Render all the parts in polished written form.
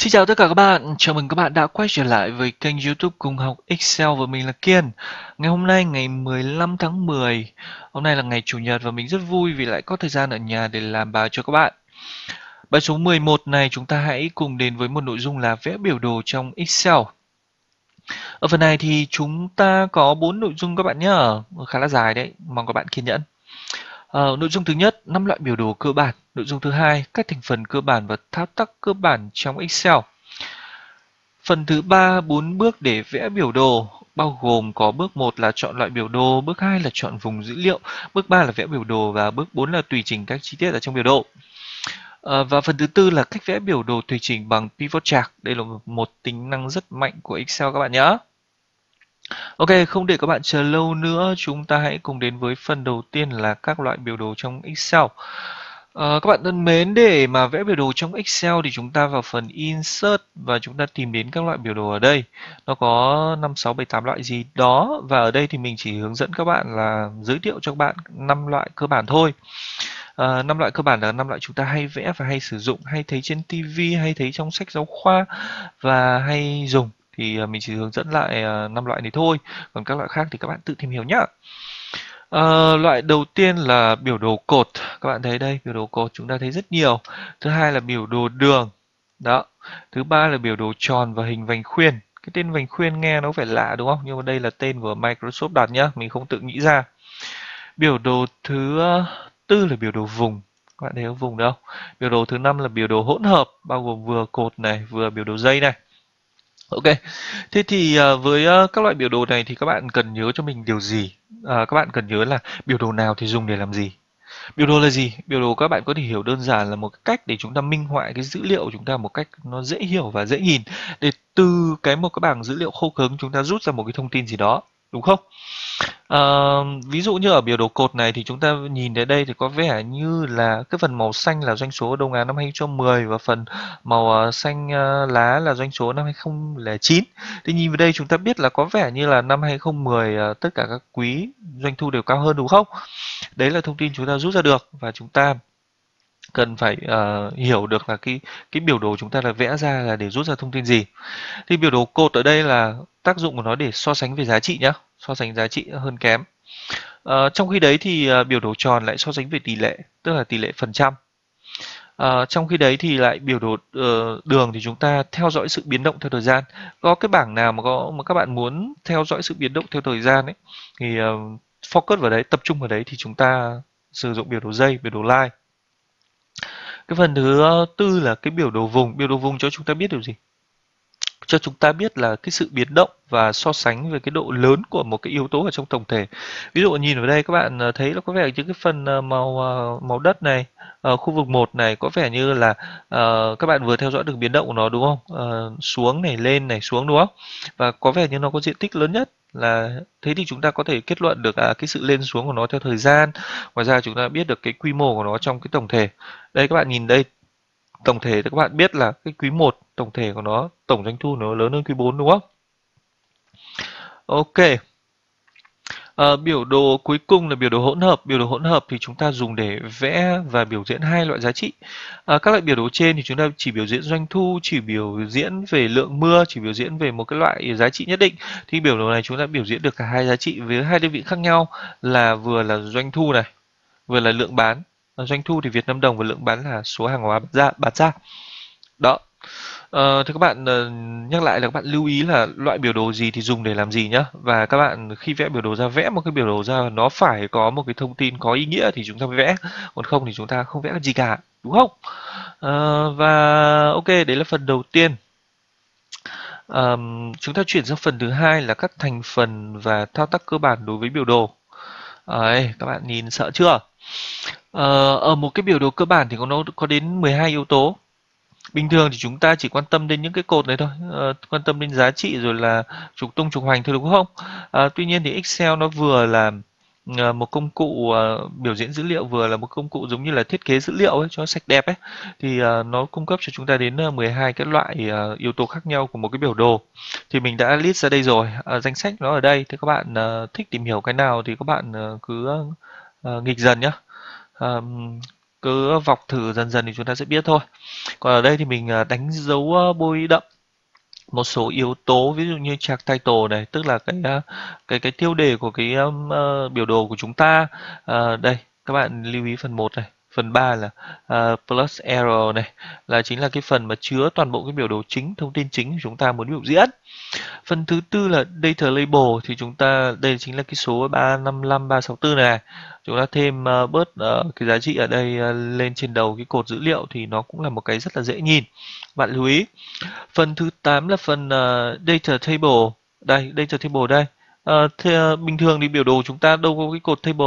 Xin chào tất cả các bạn, chào mừng các bạn đã quay trở lại với kênh YouTube Cùng Học Excel và mình là Kiên. Ngày hôm nay ngày 15 tháng 10, hôm nay là ngày Chủ nhật và mình rất vui vì lại có thời gian ở nhà để làm bài cho các bạn. Bài số 11 này chúng ta hãy cùng đến với một nội dung là vẽ biểu đồ trong Excel. Ở phần này thì chúng ta có 4 nội dung các bạn nhé, khá là dài đấy, mong các bạn kiên nhẫn. Nội dung thứ nhất, 5 loại biểu đồ cơ bản. Nội dung thứ hai, các thành phần cơ bản và thao tác cơ bản trong Excel. Phần thứ ba, 4 bước để vẽ biểu đồ, bao gồm có bước 1 là chọn loại biểu đồ, bước 2 là chọn vùng dữ liệu, bước 3 là vẽ biểu đồ và bước 4 là tùy chỉnh các chi tiết ở trong biểu đồ. Và phần thứ tư là cách vẽ biểu đồ tùy chỉnh bằng pivot chart. Đây là một tính năng rất mạnh của Excel các bạn nhé. Ok, không để các bạn chờ lâu nữa, chúng ta hãy cùng đến với phần đầu tiên là các loại biểu đồ trong Excel. Các bạn thân mến, để mà vẽ biểu đồ trong Excel thì chúng ta vào phần Insert và chúng ta tìm đến các loại biểu đồ ở đây. Nó có 5, 6, 7, 8 loại gì đó và ở đây thì mình chỉ hướng dẫn các bạn là giới thiệu cho các bạn 5 loại cơ bản thôi. 5 loại cơ bản là 5 loại chúng ta hay vẽ và hay sử dụng, hay thấy trên TV, hay thấy trong sách giáo khoa và hay dùng. Thì mình chỉ hướng dẫn lại 5 loại này thôi. Còn các loại khác thì các bạn tự tìm hiểu nhé. Loại đầu tiên là biểu đồ cột. Các bạn thấy đây, biểu đồ cột chúng ta thấy rất nhiều. Thứ hai là biểu đồ đường. Đó. Thứ ba là biểu đồ tròn và hình vành khuyên. Cái tên vành khuyên nghe nó phải lạ đúng không? Nhưng mà đây là tên của Microsoft đặt nhá, mình không tự nghĩ ra. Biểu đồ thứ tư là biểu đồ vùng. Các bạn thấy có vùng đâu? Biểu đồ thứ năm là biểu đồ hỗn hợp, bao gồm vừa cột này, vừa biểu đồ dây này. Ok, thế thì với các loại biểu đồ này thì các bạn cần nhớ cho mình điều gì? Các bạn cần nhớ là biểu đồ nào thì dùng để làm gì? Biểu đồ là gì? Biểu đồ các bạn có thể hiểu đơn giản là một cách để chúng ta minh họa cái dữ liệu của chúng ta một cách nó dễ hiểu và dễ nhìn. Để từ một cái bảng dữ liệu khô cứng chúng ta rút ra một cái thông tin gì đó, đúng không? Ví dụ như ở biểu đồ cột này thì chúng ta nhìn thấy đây thì có vẻ như là cái phần màu xanh là doanh số đầu ngày năm 2010 và phần màu xanh lá là doanh số năm 2009. Thì nhìn vào đây chúng ta biết là có vẻ như là năm 2010 tất cả các quý doanh thu đều cao hơn đúng không? Đấy là thông tin chúng ta rút ra được và chúng ta cần phải hiểu được là cái biểu đồ chúng ta là vẽ ra là để rút ra thông tin gì. Thì biểu đồ cột ở đây là tác dụng của nó để so sánh về giá trị nhá, so sánh giá trị hơn kém. Trong khi đấy thì biểu đồ tròn lại so sánh về tỷ lệ, tức là tỷ lệ phần trăm. Trong khi đấy thì lại biểu đồ đường thì chúng ta theo dõi sự biến động theo thời gian. Có cái bảng nào mà các bạn muốn theo dõi sự biến động theo thời gian ấy thì focus vào đấy, tập trung vào đấy thì chúng ta sử dụng biểu đồ dây, biểu đồ line. Cái phần thứ tư là cái biểu đồ vùng. Biểu đồ vùng cho chúng ta biết điều gì? Cho chúng ta biết là cái sự biến động và so sánh về cái độ lớn của một cái yếu tố ở trong tổng thể. Ví dụ nhìn vào đây các bạn thấy nó có vẻ như cái phần màu đất này, ở khu vực 1 này có vẻ như là các bạn vừa theo dõi được biến động của nó đúng không? Xuống này, lên này, xuống đúng không? Và có vẻ như nó có diện tích lớn nhất là thế thì chúng ta có thể kết luận được cái sự lên xuống của nó theo thời gian. Ngoài ra chúng ta biết được cái quy mô của nó trong cái tổng thể. Đây các bạn nhìn đây, tổng thể thì các bạn biết là cái quý 1 tổng thể của nó, tổng doanh thu nó lớn hơn quý 4 đúng không? Ok. Biểu đồ cuối cùng là biểu đồ hỗn hợp. Biểu đồ hỗn hợp thì chúng ta dùng để vẽ và biểu diễn hai loại giá trị. Các loại biểu đồ trên thì chúng ta chỉ biểu diễn doanh thu, chỉ biểu diễn về lượng mưa, chỉ biểu diễn về một cái loại giá trị nhất định. Thì biểu đồ này chúng ta biểu diễn được cả hai giá trị với hai đơn vị khác nhau là vừa là doanh thu này, vừa là lượng bán. Doanh thu thì Việt Nam đồng và lượng bán là số hàng hóa bán ra. Đó. Thì các bạn nhắc lại là các bạn lưu ý là loại biểu đồ gì thì dùng để làm gì nhá. Và các bạn khi vẽ biểu đồ ra, vẽ một cái biểu đồ ra nó phải có một cái thông tin có ý nghĩa thì chúng ta mới vẽ. Còn không thì chúng ta không vẽ gì cả, đúng không? Và ok, đấy là phần đầu tiên. Chúng ta chuyển sang phần thứ hai là các thành phần và thao tác cơ bản đối với biểu đồ. Đấy, các bạn nhìn sợ chưa? Ở một cái biểu đồ cơ bản thì nó có đến 12 yếu tố. Bình thường thì chúng ta chỉ quan tâm đến những cái cột này thôi, quan tâm đến giá trị rồi là trục tung trục hoành thôi đúng không? Tuy nhiên thì Excel nó vừa là một công cụ biểu diễn dữ liệu, vừa là một công cụ giống như là thiết kế dữ liệu ấy cho sạch đẹp ấy, thì nó cung cấp cho chúng ta đến 12 cái loại yếu tố khác nhau của một cái biểu đồ. Thì mình đã list ra đây rồi, danh sách nó ở đây. Thì các bạn thích tìm hiểu cái nào thì các bạn cứ nghịch dần nhá. cứ vọc thử dần dần thì chúng ta sẽ biết thôi. Còn ở đây thì mình đánh dấu bôi đậm một số yếu tố, ví dụ như chart title này, tức là cái tiêu đề của cái biểu đồ của chúng ta. Đây các bạn lưu ý phần 1 này, phần 3 là plus error này, là chính là cái phần mà chứa toàn bộ cái biểu đồ chính, thông tin chính của chúng ta muốn biểu diễn. Phần thứ tư là data label, thì chúng ta đây chính là cái số 355 364 này. Chúng ta thêm bớt cái giá trị ở đây lên trên đầu cái cột dữ liệu thì nó cũng là một cái rất là dễ nhìn. Bạn lưu ý. Phần thứ 8 là phần data table. Đây, data table đây. Bình thường thì biểu đồ chúng ta đâu có cái cột table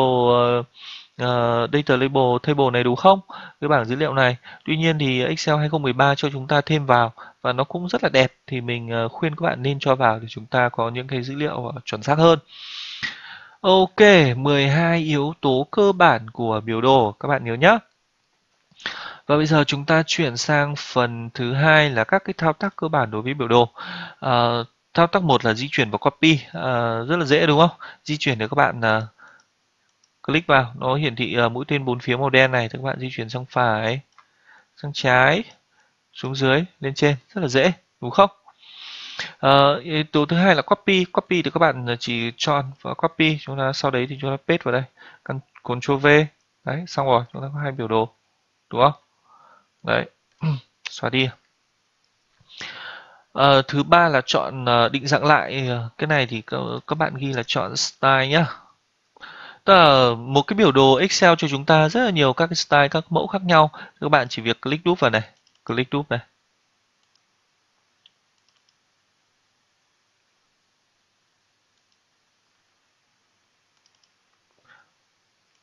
data label table này đúng không? Cái bảng dữ liệu này. Tuy nhiên thì Excel 2013 cho chúng ta thêm vào và nó cũng rất là đẹp, thì mình khuyên các bạn nên cho vào để chúng ta có những cái dữ liệu chuẩn xác hơn. Ok, 12 yếu tố cơ bản của biểu đồ các bạn nhớ nhé. Và bây giờ chúng ta chuyển sang phần thứ hai là các cái thao tác cơ bản đối với biểu đồ. Thao tác 1 là di chuyển và copy, rất là dễ đúng không? Di chuyển để các bạn click vào, nó hiển thị mũi tên 4 phía màu đen này, thì các bạn di chuyển sang phải, sang trái, xuống dưới, lên trên, rất là dễ, đúng không? Yếu tố thứ hai là copy. Copy thì các bạn chỉ chọn và copy, chúng ta sau đấy thì chúng ta paste vào đây, Ctrl V, đấy, xong rồi, chúng ta có hai biểu đồ, đúng không? Đấy, xóa đi. Thứ ba là chọn định dạng lại. Cái này thì các bạn ghi là chọn style nhá. Tức là một cái biểu đồ Excel cho chúng ta rất là nhiều các cái style, các mẫu khác nhau. Các bạn chỉ việc click đúp vào này, click đúp này.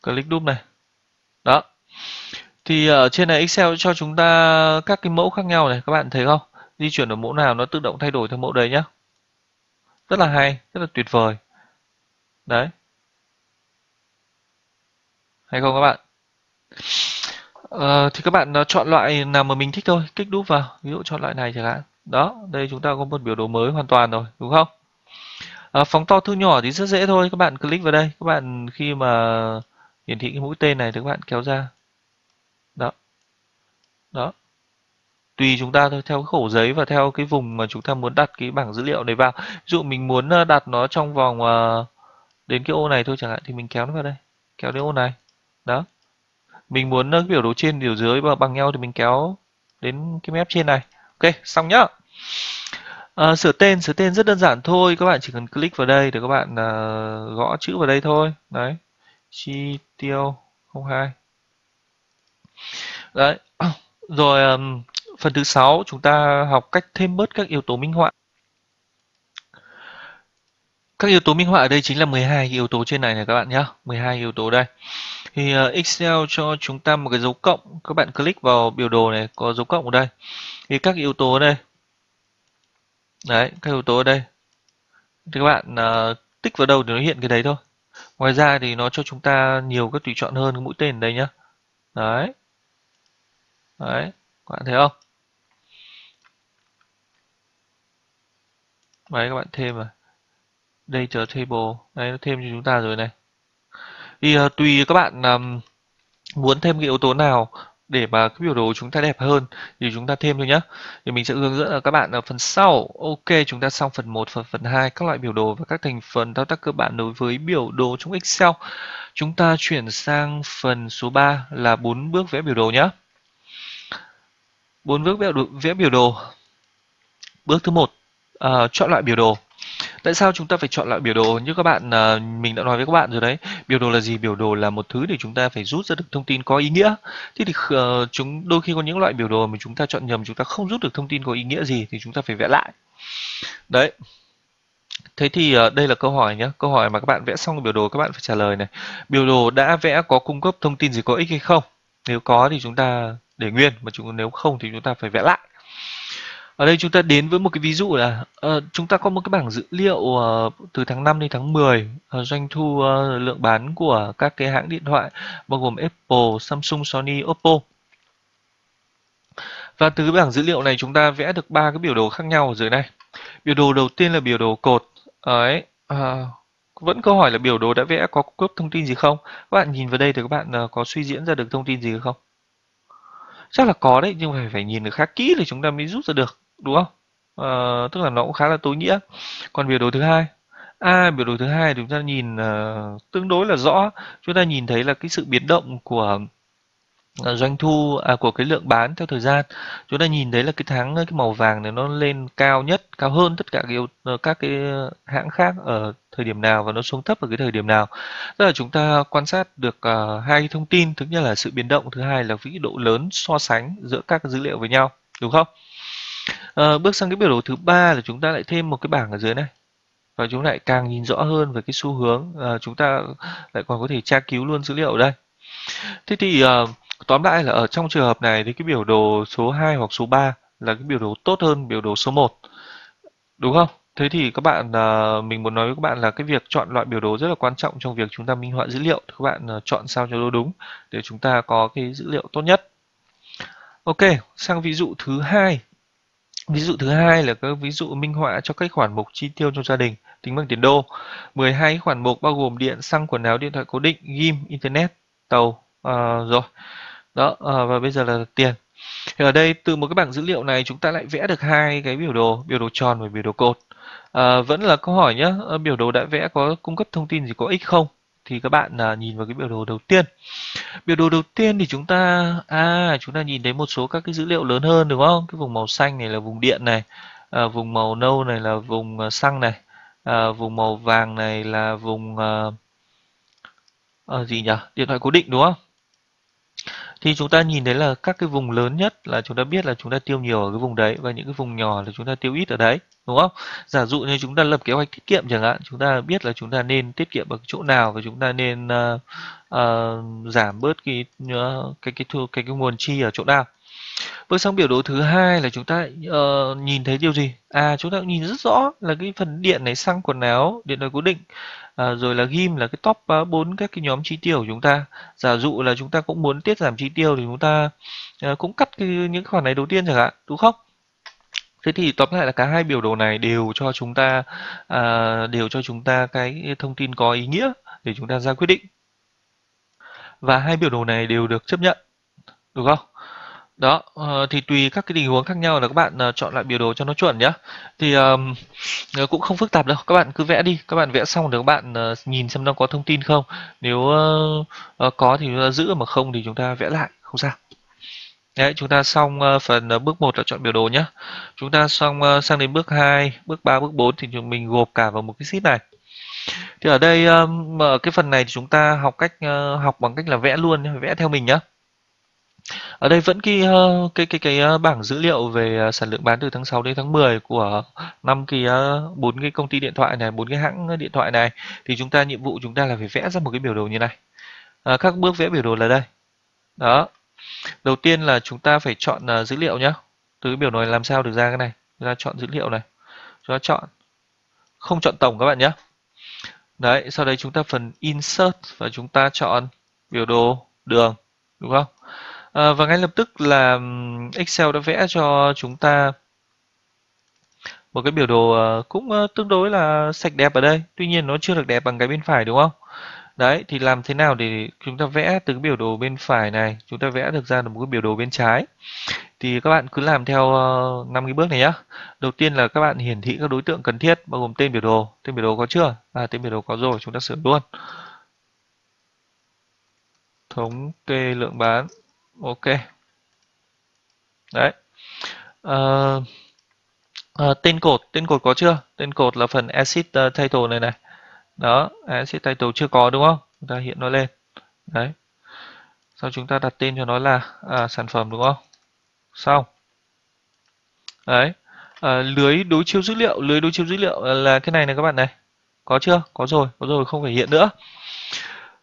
Click đúp này. Đó. Thì ở trên này Excel cho chúng ta các cái mẫu khác nhau này, các bạn thấy không? Di chuyển ở mẫu nào nó tự động thay đổi theo mẫu đấy nhá. Rất là hay, rất là tuyệt vời. Đấy. Hay không các bạn? Thì các bạn chọn loại nào mà mình thích thôi, kích đúp vào, ví dụ chọn loại này chẳng hạn. Đó, đây chúng ta có một biểu đồ mới hoàn toàn rồi, đúng không? Phóng to thu nhỏ thì rất dễ thôi, các bạn click vào đây, các bạn khi mà hiển thị cái mũi tên này thì các bạn kéo ra. Đó, đó. Tùy chúng ta thôi, theo cái khổ giấy và theo cái vùng mà chúng ta muốn đặt cái bảng dữ liệu này vào. Ví dụ mình muốn đặt nó trong vòng đến cái ô này thôi chẳng hạn, thì mình kéo nó vào đây, kéo đến ô này. Đó. Mình muốn biểu đồ trên biểu dưới và bằng nhau thì mình kéo đến cái mép trên này. Ok, xong nhá. Sửa tên rất đơn giản thôi, các bạn chỉ cần click vào đây để các bạn gõ chữ vào đây thôi. Đấy, chi tiêu 02. Đấy. Rồi phần thứ 6 chúng ta học cách thêm bớt các yếu tố minh họa. Các yếu tố minh họa ở đây chính là 12 cái yếu tố trên này các bạn nhé. 12 yếu tố đây. Thì Excel cho chúng ta một cái dấu cộng, các bạn click vào biểu đồ này có dấu cộng ở đây. Thì các yếu tố đây. Đấy, các yếu tố ở đây. Thì các bạn tích vào đâu thì nó hiện cái đấy thôi. Ngoài ra thì nó cho chúng ta nhiều các tùy chọn hơn cái mũi tên ở đây nhá. Đấy. Đấy, các bạn thấy không? Đấy, các bạn thêm vào data table, đấy nó thêm cho chúng ta rồi này. Thì tùy các bạn muốn thêm cái yếu tố nào để mà cái biểu đồ chúng ta đẹp hơn thì chúng ta thêm thôi nhé. Thì mình sẽ hướng dẫn các bạn ở phần sau. Ok, chúng ta xong phần 1 và phần 2 các loại biểu đồ và các thành phần thao tác cơ bản đối với biểu đồ trong Excel. Chúng ta chuyển sang phần số 3 là 4 bước vẽ biểu đồ nhé. 4 bước vẽ biểu đồ. Bước thứ 1, chọn loại biểu đồ. Tại sao chúng ta phải chọn loại biểu đồ? Như các bạn mình đã nói với các bạn rồi đấy. Biểu đồ là gì? Biểu đồ là một thứ để chúng ta phải rút ra được thông tin có ý nghĩa. Thế thì chúng đôi khi có những loại biểu đồ mà chúng ta chọn nhầm, chúng ta không rút được thông tin có ý nghĩa gì thì chúng ta phải vẽ lại. Đấy. Thế thì đây là câu hỏi nhé. Câu hỏi mà các bạn vẽ xong biểu đồ các bạn phải trả lời này. Biểu đồ đã vẽ có cung cấp thông tin gì có ích hay không? Nếu có thì chúng ta để nguyên, mà nếu không thì chúng ta phải vẽ lại. Ở đây chúng ta đến với một cái ví dụ là chúng ta có một cái bảng dữ liệu từ tháng 5 đến tháng 10, doanh thu lượng bán của các cái hãng điện thoại bao gồm Apple, Samsung, Sony, Oppo. Và từ cái bảng dữ liệu này chúng ta vẽ được 3 cái biểu đồ khác nhau ở dưới này. Biểu đồ đầu tiên là biểu đồ cột. Đấy, vẫn câu hỏi là biểu đồ đã vẽ có cung cấp thông tin gì không? Các bạn nhìn vào đây thì các bạn có suy diễn ra được thông tin gì không? Chắc là có đấy, nhưng phải nhìn được khá kỹ thì chúng ta mới rút ra được, đúng không? Tức là nó cũng khá là tối nghĩa. Còn biểu đồ thứ hai, biểu đồ thứ hai chúng ta nhìn tương đối là rõ, chúng ta nhìn thấy là cái sự biến động của doanh thu của cái lượng bán theo thời gian. Chúng ta nhìn thấy là cái màu vàng này nó lên cao nhất, cao hơn tất cả các cái hãng khác ở thời điểm nào, và nó xuống thấp ở cái thời điểm nào. Tức là chúng ta quan sát được hai thông tin, thứ nhất là sự biến động, thứ hai là vĩ độ lớn so sánh giữa các dữ liệu với nhau, đúng không? Bước sang cái biểu đồ thứ ba là chúng ta lại thêm một cái bảng ở dưới này, và chúng lại càng nhìn rõ hơn về cái xu hướng. Chúng ta lại còn có thể tra cứu luôn dữ liệu ở đây. Thế thì tóm lại là ở trong trường hợp này thì cái biểu đồ số 2 hoặc số 3 là cái biểu đồ tốt hơn biểu đồ số một, đúng không? Thế thì các bạn, mình muốn nói với các bạn là cái việc chọn loại biểu đồ rất là quan trọng trong việc chúng ta minh họa dữ liệu. Các bạn chọn sao cho nó đúng để chúng ta có cái dữ liệu tốt nhất. Ok, sang ví dụ thứ hai. Ví dụ thứ hai là các ví dụ minh họa cho các khoản mục chi tiêu trong gia đình tính bằng tiền đô. 12 khoản mục bao gồm điện, xăng, quần áo, điện thoại cố định, ghim, internet, tàu. Rồi. Đó, và bây giờ là tiền. Thì ở đây từ một cái bảng dữ liệu này chúng ta lại vẽ được hai cái biểu đồ tròn và biểu đồ cột. Vẫn là câu hỏi nhé, biểu đồ đã vẽ có cung cấp thông tin gì có ích không? Thì các bạn nhìn vào cái biểu đồ đầu tiên. Biểu đồ đầu tiên thì chúng ta nhìn thấy một số các cái dữ liệu lớn hơn, đúng không? Cái vùng màu xanh này là vùng điện này, vùng màu nâu này là vùng xăng này, vùng màu vàng này là vùng gì nhỉ? Điện thoại cố định, đúng không? Thì chúng ta nhìn thấy là các cái vùng lớn nhất là chúng ta biết là chúng ta tiêu nhiều ở cái vùng đấy, và những cái vùng nhỏ là chúng ta tiêu ít ở đấy, đúng không? Giả dụ như chúng ta lập kế hoạch tiết kiệm chẳng hạn, chúng ta biết là chúng ta nên tiết kiệm ở chỗ nào, và chúng ta nên giảm bớt cái nguồn chi ở chỗ nào. Bước sang biểu đồ thứ hai là chúng ta nhìn thấy điều gì? Chúng ta cũng nhìn rất rõ là cái phần điện này, xăng, quần áo, điện thoại cố định, rồi là ghim là cái top 4 các cái nhóm chi tiêu của chúng ta. Giả dụ là chúng ta cũng muốn tiết giảm chi tiêu thì chúng ta cũng cắt những khoản này đầu tiên chẳng hạn, đúng không? Thế thì tóm lại là cả hai biểu đồ này đều cho chúng ta cái thông tin có ý nghĩa để chúng ta ra quyết định, và hai biểu đồ này đều được chấp nhận, đúng không? Đó, thì tùy các cái tình huống khác nhau là các bạn chọn lại biểu đồ cho nó chuẩn nhá. Thì cũng không phức tạp đâu, các bạn cứ vẽ đi, các bạn vẽ xong thì các bạn nhìn xem nó có thông tin không. Nếu có thì chúng ta giữ, mà không thì chúng ta vẽ lại, không sao. Đấy, chúng ta xong phần bước 1 là chọn biểu đồ nhé. Chúng ta xong sang đến bước 2, bước 3, bước 4 thì chúng mình gộp cả vào một cái sheet này. Thì ở đây ở cái phần này thì chúng ta học bằng cách là vẽ luôn, vẽ theo mình nhé. Ở đây vẫn cái bảng dữ liệu về sản lượng bán từ tháng 6 đến tháng 10 của bốn cái công ty điện thoại này, bốn cái hãng điện thoại này, thì nhiệm vụ chúng ta là phải vẽ ra một cái biểu đồ như này. Các bước vẽ biểu đồ là đây. Đó. Đầu tiên là chúng ta phải chọn dữ liệu nhé. Từ cái biểu đồ này làm sao được ra cái này? Chúng ta chọn dữ liệu này. Chúng ta chọn, không chọn tổng các bạn nhé. Đấy, sau đấy chúng ta phần insert và chúng ta chọn biểu đồ đường, đúng không? Và ngay lập tức là Excel đã vẽ cho chúng ta một cái biểu đồ cũng tương đối là sạch đẹp ở đây. Tuy nhiên nó chưa được đẹp bằng cái bên phải, đúng không? Đấy, thì làm thế nào để chúng ta vẽ từ cái biểu đồ bên phải này, chúng ta vẽ được ra được một cái biểu đồ bên trái. Thì các bạn cứ làm theo 5 cái bước này nhé. Đầu tiên là các bạn hiển thị các đối tượng cần thiết, bao gồm tên biểu đồ. Tên biểu đồ có chưa? Tên biểu đồ có rồi, chúng ta sửa luôn. Thống kê lượng bán. Ok. Đấy. Tên cột có chưa? Tên cột là phần Asset Title này này. Đó, Asset Title chưa có, đúng không? Chúng ta hiện nó lên. Đấy. Sau chúng ta đặt tên cho nó là sản phẩm, đúng không? Xong. Đấy. Lưới đối chiếu dữ liệu là cái này này các bạn này. Có chưa? Có rồi, không phải hiện nữa.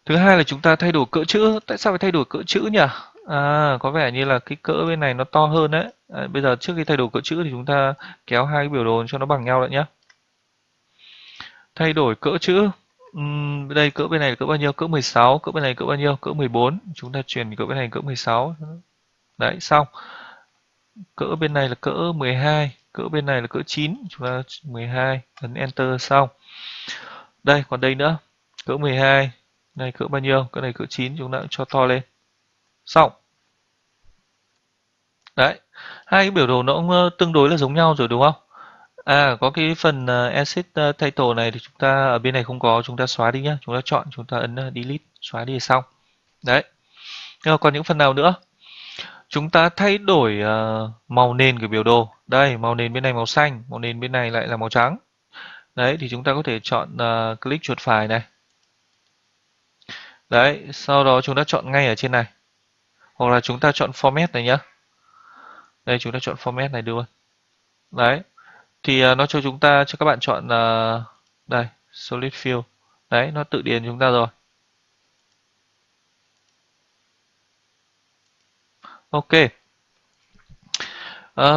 Thứ hai là chúng ta thay đổi cỡ chữ. Tại sao phải thay đổi cỡ chữ nhỉ? Có vẻ như là cái cỡ bên này nó to hơn đấy. Bây giờ trước khi thay đổi cỡ chữ thì chúng ta kéo hai cái biểu đồ cho nó bằng nhau lại nhé. Thay đổi cỡ chữ. Đây cỡ bên này là cỡ bao nhiêu? Cỡ 16, cỡ bên này cỡ bao nhiêu? Cỡ 14. Chúng ta chuyển cỡ bên này cỡ 16. Đấy, xong. Cỡ bên này là cỡ 12, cỡ bên này là cỡ 9, chúng ta 12, ấn Enter xong. Đây, còn đây nữa, cỡ 12, này cỡ bao nhiêu? Cái này cỡ 9, chúng ta cho to lên. Xong. Đấy, hai cái biểu đồ nó cũng tương đối là giống nhau rồi đúng không? À, có cái phần Asset Title này thì chúng ta ở bên này không có, chúng ta xóa đi nhá. Chúng ta chọn, chúng ta ấn Delete, xóa đi là xong. Đấy, nhưng mà còn những phần nào nữa? Chúng ta thay đổi màu nền của biểu đồ. Đây, màu nền bên này màu xanh, màu nền bên này lại là màu trắng. Đấy, thì chúng ta có thể chọn click chuột phải này. Đấy, sau đó chúng ta chọn ngay ở trên này. Hoặc là chúng ta chọn Format này nhá. Đây, chúng ta chọn Format này luôn. Đấy, thì nó cho chúng ta, cho các bạn chọn đây, Solid Fill. Đấy, nó tự điền chúng ta rồi. Ok.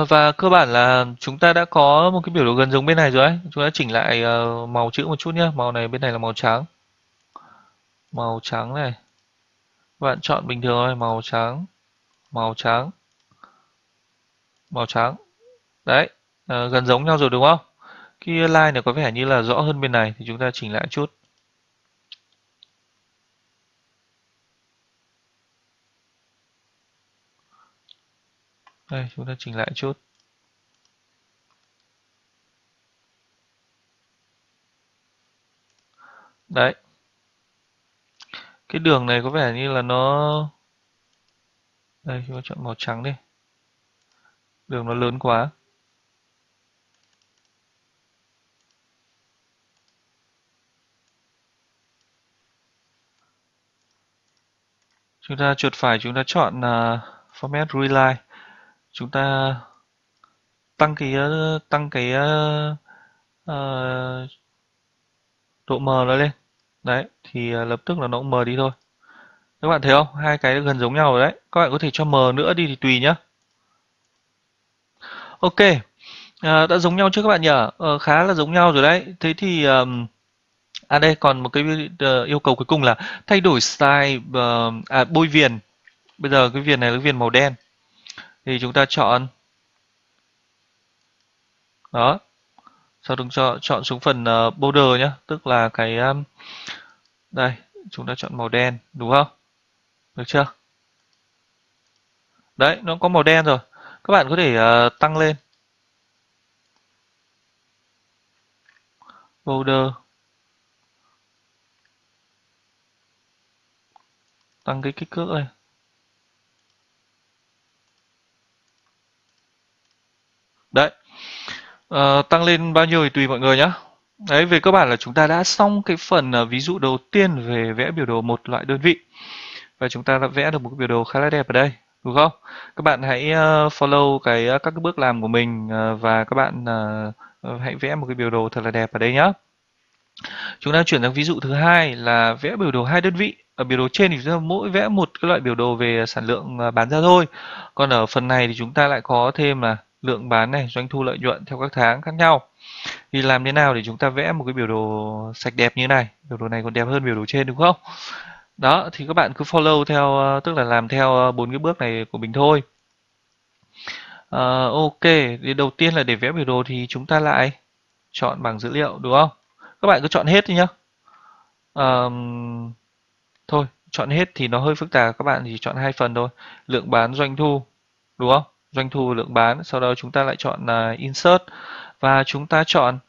Và cơ bản là chúng ta đã có một cái biểu đồ gần giống bên này rồi ấy. Chúng ta chỉnh lại màu chữ một chút nhé. Màu này bên này là màu trắng. Màu trắng này. Các bạn chọn bình thường thôi. Màu trắng. Màu trắng. Màu trắng. Đấy. Gần giống nhau rồi đúng không? Cái line này có vẻ như là rõ hơn bên này. Thì chúng ta chỉnh lại chút. Đây, chúng ta chỉnh lại chút. Đấy. Cái đường này có vẻ như là nó... Đây, chúng ta chọn màu trắng đi. Đường nó lớn quá. Chúng ta chuột phải, chúng ta chọn Format Reline. Chúng ta tăng cái ờ, độ mờ nó lên. Đấy, thì lập tức là nó cũng mờ đi thôi. Các bạn thấy không? Hai cái gần giống nhau rồi đấy. Các bạn có thể cho mờ nữa đi thì tùy nhá. Ok, đã giống nhau chưa các bạn nhỉ? Khá là giống nhau rồi đấy. Thế thì đây còn một cái yêu cầu cuối cùng là thay đổi style bôi viền. Bây giờ cái viền này là cái viền màu đen. Thì chúng ta chọn đó. Sau đó chọn xuống phần border nhé, tức là cái đây, chúng ta chọn màu đen đúng không? Được chưa? Đấy, nó có màu đen rồi. Các bạn có thể tăng lên border, tăng cái kích thước này. Đấy, tăng lên bao nhiêu thì tùy mọi người nhé. Đấy, về cơ bản là chúng ta đã xong cái phần ví dụ đầu tiên về vẽ biểu đồ một loại đơn vị. Và chúng ta đã vẽ được một cái biểu đồ khá là đẹp ở đây, đúng không? Các bạn hãy follow các cái bước làm của mình và các bạn hãy vẽ một cái biểu đồ thật là đẹp ở đây nhé. Chúng ta chuyển sang ví dụ thứ hai là vẽ biểu đồ hai đơn vị. Ở biểu đồ trên thì chúng ta mỗi vẽ một cái loại biểu đồ về sản lượng bán ra thôi. Còn ở phần này thì chúng ta lại có thêm là lượng bán này, doanh thu lợi nhuận theo các tháng khác nhau. Thì làm thế nào để chúng ta vẽ một cái biểu đồ sạch đẹp như này? Biểu đồ này còn đẹp hơn biểu đồ trên đúng không? Đó, thì các bạn cứ follow theo, tức là làm theo bốn cái bước này của mình thôi. Ok, thì đầu tiên là để vẽ biểu đồ thì chúng ta lại chọn bảng dữ liệu đúng không? Các bạn cứ chọn hết đi nhá. Thôi, chọn hết thì nó hơi phức tạp, các bạn chỉ chọn hai phần thôi. Lượng bán, doanh thu, đúng không? Doanh thu, lượng bán, sau đó chúng ta lại chọn Insert và chúng ta chọn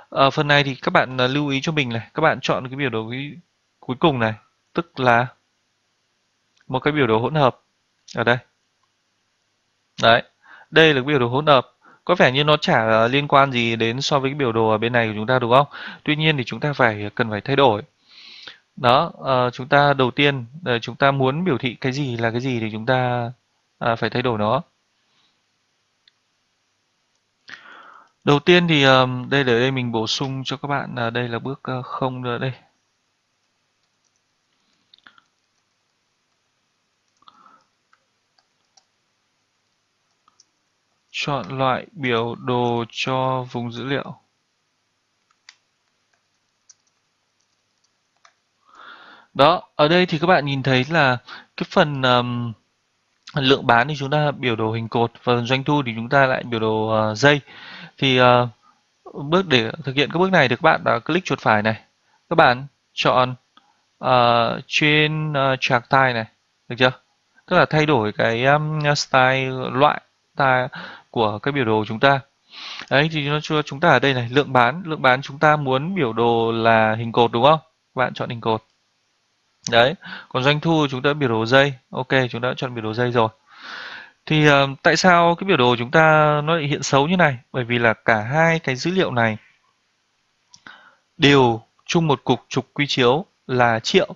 ở phần này thì các bạn lưu ý cho mình này, các bạn chọn cái biểu đồ cuối cùng này, tức là một cái biểu đồ hỗn hợp ở đây. Đấy, đây là cái biểu đồ hỗn hợp. Có vẻ như nó chả liên quan gì đến so với cái biểu đồ ở bên này của chúng ta đúng không? Tuy nhiên thì chúng ta cần phải thay đổi. Đó, chúng ta đầu tiên chúng ta muốn biểu thị cái gì là cái gì thì chúng ta phải thay đổi nó. Đầu tiên thì đây để đây mình bổ sung cho các bạn đây là bước 0 nữa đây. Chọn loại biểu đồ cho vùng dữ liệu. Đó, ở đây thì các bạn nhìn thấy là cái phần lượng bán thì chúng ta biểu đồ hình cột và doanh thu thì chúng ta lại biểu đồ dây. Thì bước để thực hiện các bước này thì các bạn đã click chuột phải này. Các bạn chọn trên chart type này, được chưa? Tức là thay đổi cái style loại, style của cái biểu đồ của chúng ta. Đấy thì nó cho chúng ta ở đây này, lượng bán chúng ta muốn biểu đồ là hình cột đúng không? Các bạn chọn hình cột. Đấy, còn doanh thu chúng ta biểu đồ giây. Ok, chúng ta đã chọn biểu đồ giây rồi. Thì tại sao cái biểu đồ chúng ta nó lại hiện xấu như này? Bởi vì là cả hai cái dữ liệu này đều chung một cục trục quy chiếu là triệu.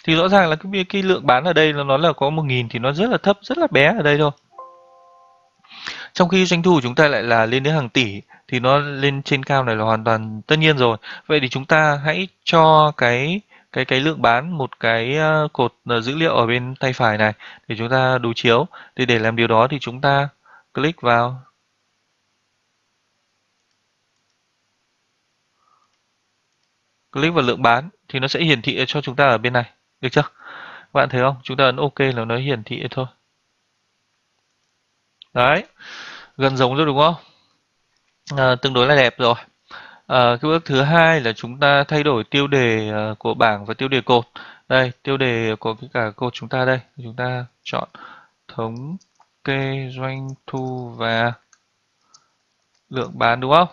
Thì rõ ràng là cái lượng bán ở đây nó là có 1.000 thì nó rất là thấp, rất là bé ở đây thôi. Trong khi doanh thu của chúng ta lại là lên đến hàng tỷ thì nó lên trên cao này là hoàn toàn tất nhiên rồi. Vậy thì chúng ta hãy cho cái lượng bán một cái cột dữ liệu ở bên tay phải này để chúng ta đối chiếu. Thì để làm điều đó thì chúng ta click vào lượng bán thì nó sẽ hiển thị cho chúng ta ở bên này. Được chưa? Các bạn thấy không? Chúng ta ấn OK là nó hiển thị thôi. Đấy, gần giống rồi đúng không? Tương đối là đẹp rồi. Cái bước thứ hai là chúng ta thay đổi tiêu đề của bảng và tiêu đề cột. Đây, tiêu đề của cái cả cột chúng ta đây. Chúng ta chọn thống kê doanh thu và lượng bán đúng không?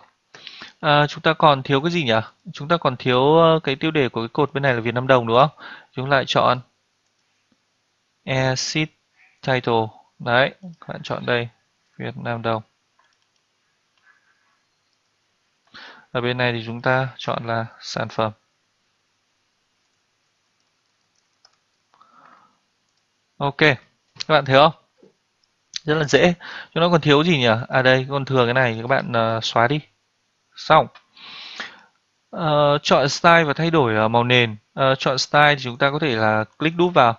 Chúng ta còn thiếu cái gì nhỉ? Chúng ta còn thiếu cái tiêu đề của cái cột bên này là Việt Nam đồng đúng không? Chúng lại chọn Exit Title. Đấy, các bạn chọn đây Việt Nam đồng. Ở bên này thì chúng ta chọn là sản phẩm. Ok, các bạn thấy không? Rất là dễ. Chúng nó còn thiếu gì nhỉ? À đây, còn thừa cái này thì các bạn xóa đi. Xong. Chọn style và thay đổi màu nền. Chọn style thì chúng ta có thể là click đúp vào.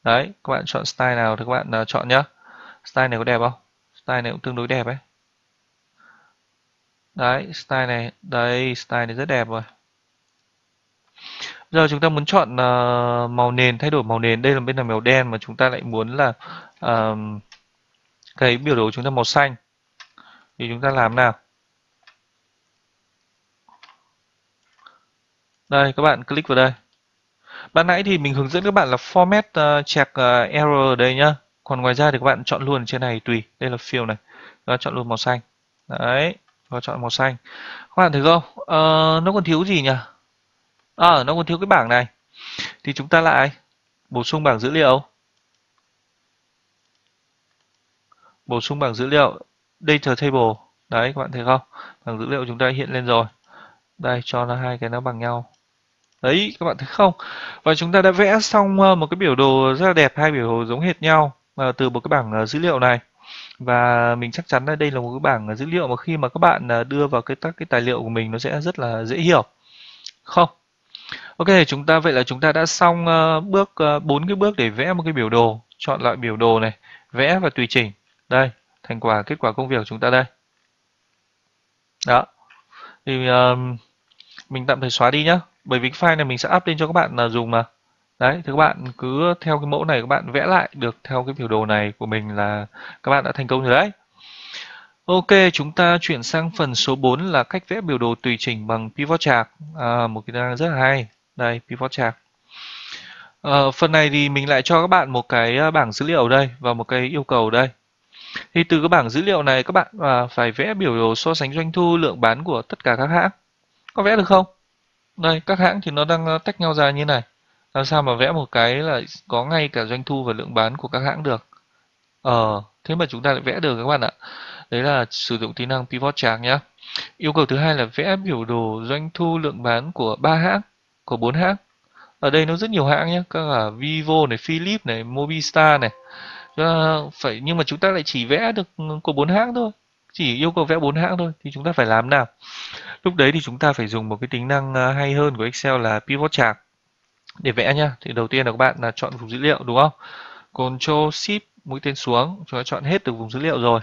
Đấy, các bạn chọn style nào thì các bạn chọn nhá. Style này có đẹp không? Style này cũng tương đối đẹp ấy. Đấy, style này, đây, style này rất đẹp rồi. Giờ chúng ta muốn chọn màu nền, thay đổi màu nền. Đây là bên là màu đen mà chúng ta lại muốn là cái biểu đồ chúng ta màu xanh. Thì chúng ta làm nào? Đây, các bạn click vào đây. Ban nãy thì mình hướng dẫn các bạn là format check error ở đây nhá. Còn ngoài ra thì các bạn chọn luôn trên này tùy. Đây là fill này. Các bạn chọn luôn màu xanh. Đấy, và chọn màu xanh. Các bạn thấy không? Nó còn thiếu gì nhỉ? Nó còn thiếu cái bảng này. Thì chúng ta lại bổ sung bảng dữ liệu. Bổ sung bảng dữ liệu data table. Đấy, các bạn thấy không? Bảng dữ liệu chúng ta hiện lên rồi. Đây, cho nó hai cái nó bằng nhau. Đấy, các bạn thấy không? Và chúng ta đã vẽ xong một cái biểu đồ rất là đẹp, hai biểu đồ giống hệt nhau từ một cái bảng dữ liệu này. Và mình chắc chắn là đây là một cái bảng dữ liệu mà khi mà các bạn đưa vào các cái tài liệu của mình nó sẽ rất là dễ hiểu. Không? Ok, vậy là chúng ta đã xong bốn cái bước để vẽ một cái biểu đồ. Chọn loại biểu đồ này, vẽ và tùy chỉnh. Đây, kết quả công việc của chúng ta đây. Đó. Thì mình tạm thời xóa đi nhá, bởi vì cái file này mình sẽ up lên cho các bạn dùng mà. Đấy, thì các bạn cứ theo cái mẫu này các bạn vẽ lại được theo cái biểu đồ này của mình là các bạn đã thành công rồi đấy. Ok, chúng ta chuyển sang phần số 4 là cách vẽ biểu đồ tùy chỉnh bằng pivot chart. Một cái đang rất là hay. Đây, pivot chart. Phần này thì mình lại cho các bạn một cái bảng dữ liệu đây và một cái yêu cầu đây. Thì từ cái bảng dữ liệu này các bạn phải vẽ biểu đồ so sánh doanh thu lượng bán của tất cả các hãng. Có vẽ được không? Đây, các hãng thì nó đang tách nhau ra như này. Làm sao mà vẽ một cái là có ngay cả doanh thu và lượng bán của các hãng được? Thế mà chúng ta lại vẽ được các bạn ạ. Đấy là sử dụng tính năng pivot chart nhé. Yêu cầu thứ hai là vẽ biểu đồ doanh thu lượng bán của 3 hãng, của 4 hãng. Ở đây nó rất nhiều hãng nhé, các là Vivo này, Philips này, Mobistar này. Nhưng mà chúng ta lại chỉ vẽ được của 4 hãng thôi. Chỉ yêu cầu vẽ 4 hãng thôi thì chúng ta phải làm nào? Lúc đấy thì chúng ta phải dùng một cái tính năng hay hơn của Excel là pivot chart để vẽ nhá. Thì đầu tiên là các bạn là chọn vùng dữ liệu đúng không? Ctrl Shift mũi tên xuống, chúng ta chọn hết từ vùng dữ liệu rồi.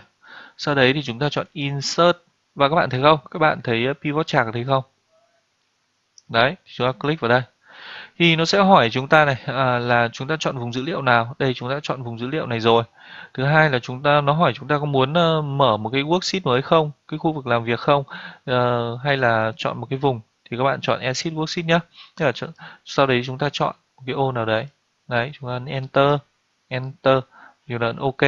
Sau đấy thì chúng ta chọn Insert và các bạn thấy không? Các bạn thấy pivot chart thấy không? Đấy, chúng ta click vào đây. Thì nó sẽ hỏi chúng ta này là chúng ta chọn vùng dữ liệu nào. Đây chúng ta chọn vùng dữ liệu này rồi. Thứ hai là nó hỏi chúng ta có muốn mở một cái worksheet mới không, cái khu vực làm việc không, hay là chọn một cái vùng thì các bạn chọn Exit Worksheet nhé. Sau đấy chúng ta chọn cái ô nào đấy. Đấy, chúng ta ấn Enter, Enter, rồi ấn OK.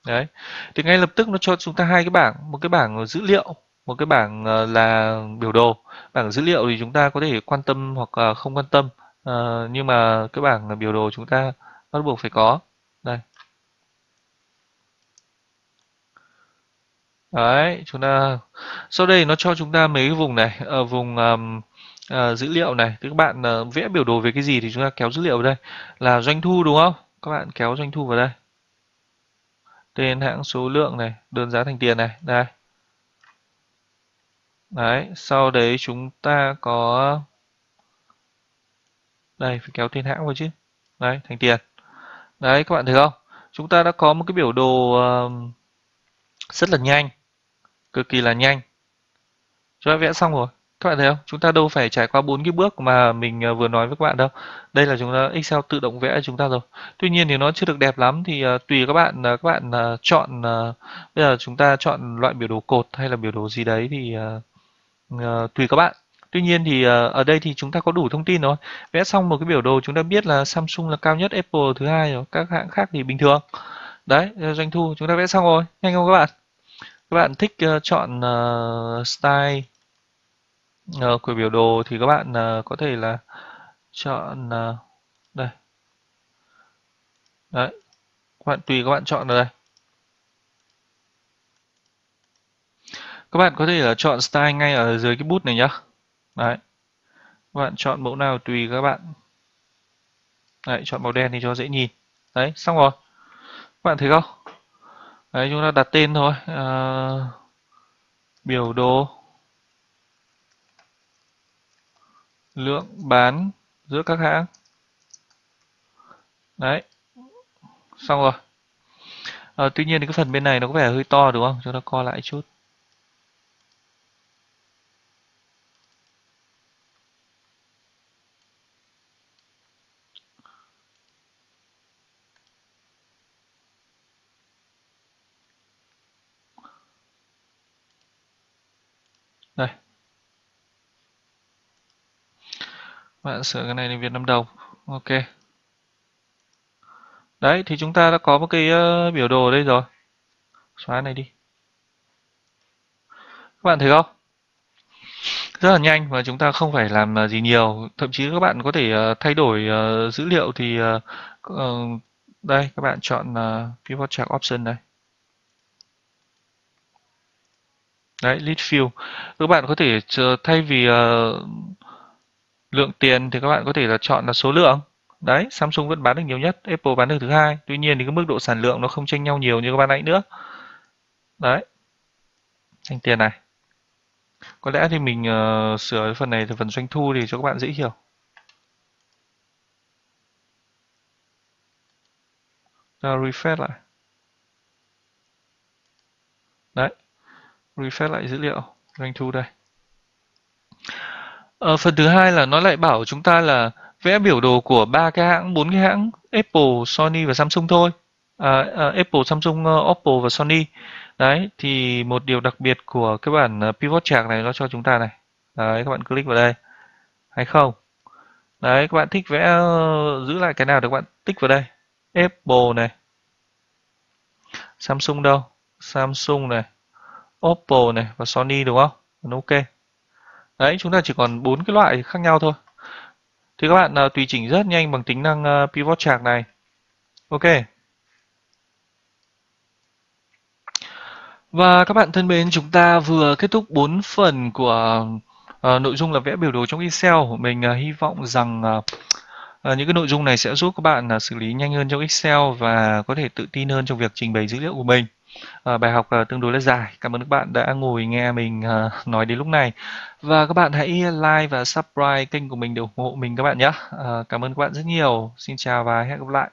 Đấy. Thì ngay lập tức nó cho chúng ta hai cái bảng, một cái bảng dữ liệu, một cái bảng là biểu đồ. Bảng dữ liệu thì chúng ta có thể quan tâm hoặc không quan tâm. Nhưng mà cái bảng biểu đồ chúng ta bắt buộc phải có. Đây. Đấy, chúng ta sau đây nó cho chúng ta mấy cái vùng này, ở vùng dữ liệu này, thì các bạn vẽ biểu đồ về cái gì thì chúng ta kéo dữ liệu vào đây. Là doanh thu đúng không? Các bạn kéo doanh thu vào đây. Tên hãng, số lượng này, đơn giá thành tiền này, đây. Đấy, sau đấy chúng ta có đây phải kéo tên hãng vào chứ. Đấy, thành tiền. Đấy các bạn thấy không? Chúng ta đã có một cái biểu đồ rất là nhanh, cực kỳ là nhanh. Chúng ta vẽ xong rồi. Các bạn thấy không? Chúng ta đâu phải trải qua bốn cái bước mà mình vừa nói với các bạn đâu. Đây là chúng ta Excel tự động vẽ cho chúng ta rồi. Tuy nhiên thì nó chưa được đẹp lắm thì tùy các bạn, các bạn chọn bây giờ chúng ta chọn loại biểu đồ cột hay là biểu đồ gì đấy thì tùy các bạn. Tuy nhiên thì ở đây thì chúng ta có đủ thông tin rồi. Vẽ xong một cái biểu đồ chúng ta biết là Samsung là cao nhất, Apple thứ hai rồi, các hãng khác thì bình thường. Đấy, doanh thu chúng ta vẽ xong rồi. Nhanh không các bạn? Các bạn thích chọn style của biểu đồ thì các bạn có thể là chọn đây. Đấy, các bạn tùy các bạn chọn ở đây. Các bạn có thể là chọn style ngay ở dưới cái bút này nhá. Đấy, các bạn chọn mẫu nào tùy các bạn. Đấy, chọn màu đen thì cho dễ nhìn. Đấy, xong rồi. Các bạn thấy không? Đấy, chúng ta đặt tên thôi. Biểu đồ lượng bán giữa các hãng. Đấy, xong rồi. Tuy nhiên thì cái phần bên này nó có vẻ hơi to đúng không? Chúng ta co lại chút. Đây, bạn sửa cái này lên Việt Nam đồng. Ok. Đấy, thì chúng ta đã có một cái biểu đồ ở đây rồi. Xóa này đi. Các bạn thấy không? Rất là nhanh và chúng ta không phải làm gì nhiều. Thậm chí các bạn có thể thay đổi dữ liệu thì ờ, đây các bạn chọn pivot chart option đây. Đấy, lead field. Các bạn có thể thay vì lượng tiền thì các bạn có thể là chọn là số lượng. Đấy, Samsung vẫn bán được nhiều nhất, Apple bán được thứ hai. Tuy nhiên thì cái mức độ sản lượng nó không chênh nhau nhiều như các bạn nãy nữa. Đấy, thành tiền này. Có lẽ thì mình sửa cái phần này từ phần doanh thu thì cho các bạn dễ hiểu. Ta refresh lại. Đấy, refresh lại dữ liệu doanh thu đây. Phần thứ hai là nó lại bảo chúng ta là vẽ biểu đồ của ba cái hãng, bốn cái hãng Apple, Sony và Samsung thôi. Apple, Samsung, Oppo và Sony. Đấy, thì một điều đặc biệt của cái bản pivot chart này nó cho chúng ta này. Đấy, các bạn click vào đây. Hay không? Đấy, các bạn thích vẽ giữ lại cái nào thì các bạn tích vào đây. Apple này, Samsung đâu? Samsung này, Oppo này và Sony đúng không? Ok. Đấy, chúng ta chỉ còn bốn cái loại khác nhau thôi. Thì các bạn tùy chỉnh rất nhanh bằng tính năng pivot chart này. Ok. Và các bạn thân mến, chúng ta vừa kết thúc 4 phần của nội dung là vẽ biểu đồ trong Excel. Mình hy vọng rằng những cái nội dung này sẽ giúp các bạn xử lý nhanh hơn trong Excel và có thể tự tin hơn trong việc trình bày dữ liệu của mình. Bài học tương đối là dài. Cảm ơn các bạn đã ngồi nghe mình nói đến lúc này. Và các bạn hãy like và subscribe kênh của mình để ủng hộ mình các bạn nhé. Cảm ơn các bạn rất nhiều. Xin chào và hẹn gặp lại.